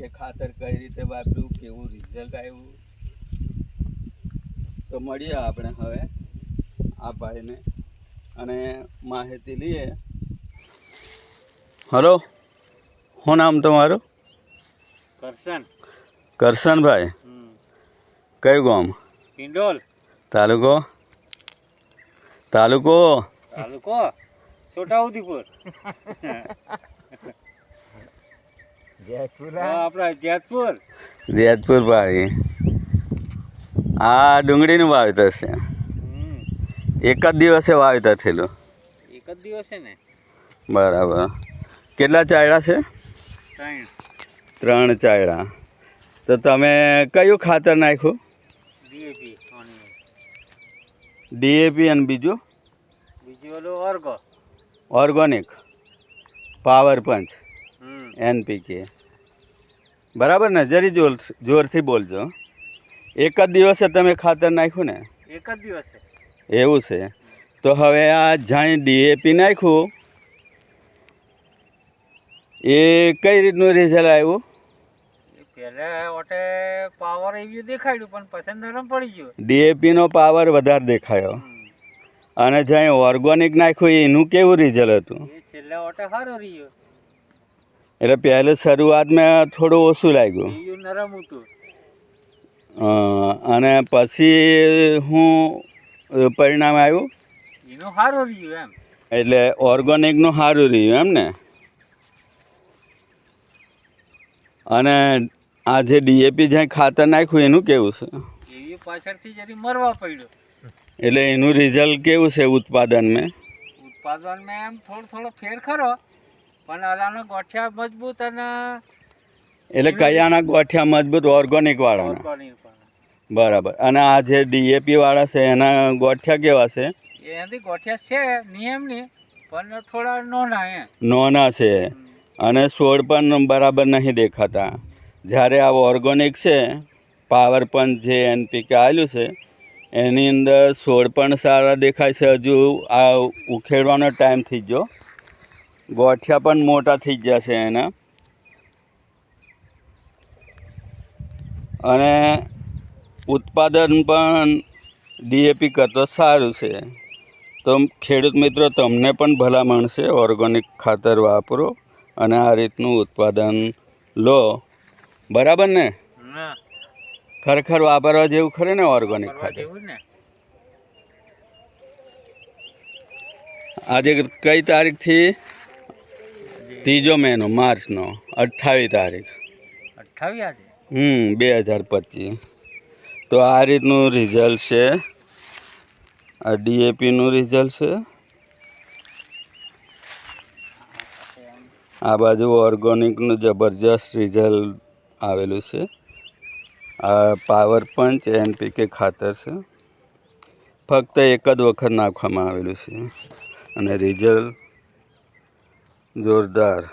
કે ખાતર કઈ રીતે વાપર્યું, કેવું રિઝલ્ટ આવ્યું. તો મળીએ આપણે હવે આ ભાઈને અને માહિતી લઈએ. હલો, શું નામ તમારું? કરશનભાઈ. કયું ગામ? પિંડોલ. તાલુકો છોટાઉદેપુર. આપણા જેતપુર. ભાઈ, આ ડુંગળીનું વાવેતર છે. એક જ દિવસે વાવેતર થયેલું? એક જ દિવસે ને. બરાબર. કેટલા ચાયડા છે? 3 ચાયડા. તો તમે કયું ખાતર નાખ્યું? ડીએપી અને બીજું ઓર્ગોનિક પાવર પંચ એનપીકે. બરાબર ને? જરી જોરથી બોલજો. એક જ દિવસે તમે ખાતર નાખ્યું ને? એક જ દિવસે. એવું છે. તો હવે આ જ્યાં ડીએપી નાખ્યું એ કઈ રીતનું રિઝલ્ટ આવ્યું? પહેલા ઓટે પાવર એવું દેખાડ્યું પણ પછી નરમ પડી ગયો. ડીએપીનો પાવર વધારે દેખાયો. અને જ્યાં ઓર્ગોનિક નાખ્યું એનું કેવું રિઝલ્ટ હતું? એ છેલ્લા ઓટે સારો રહ્યો. એટલે પહેલે શરૂઆતમાં થોડું ઓછું લાગ્યું, નરમ હતું. અને પછી શું પરિણામ આવ્યું? એનું સારું રહ્યું એમ. એટલે ઓર્ગોનિકનું સારું રહ્યું એમ ને? અને આ જે ડીએપી જ્યાં ખાતર નાખ્યું એનું કેવું છે? એ પાછળથી જરી મરવા પડ્યો. એટલે એનું રિઝલ્ટ કેવું છે ઉત્પાદનમાં? ઉત્પાદનમાં એમ થોડો ફેર ખરો, પણ આના ગોઠિયા મજબૂત. અને એટલે કયાના ગોઠિયા મજબૂત? ઓર્ગોનિક વાળાના. બરાબર. અને આ જે ડીએપી વાળા છે એના ગોઠિયા કેવા છે? એનાથી ગોઠિયા છે નિયમની, પણ થોડા નોના છે. અને છોડ પણ બરાબર નહીં દેખાતા. જ્યારે આ ઓર્ગોનિક છે પાવર પંચ જે એનપીકે આવેલું છે એની અંદર છોડ પણ સારા દેખાય છે. હજુ આ ઉખેડવાનો ટાઈમ થઈ ગયો, ગોઠિયા પણ મોટા થઈ ગયા છે એના. અને ઉત્પાદન પણ ડીએપી કરતો સારું છે. તો ખેડૂત મિત્રો, તમને પણ ભલામણ છે ઓર્ગોનિક ખાતર વાપરો અને આ રીતનું ઉત્પાદન લો. બરાબર ને? ખરેખર વાપરવા જેવું ખરું ને ઓર્ગોનિક ખાતર? આજે કઈ તારીખથી? 3 મહિનો માર્ચનો 28 તારીખ. 2025. તો આ રીતનું રિઝલ્ટ છે. આ ડીએપીનું રિઝલ્ટ છે. આ બાજુ ઓર્ગોનિકનું જબરજસ્ત રિઝલ્ટ આવેલું છે. આ પાવર પંચ એનપીકે ખાતર છે. ફક્ત એક જ વખત નાખવામાં આવેલું છે અને રિઝલ્ટ જોરદાર.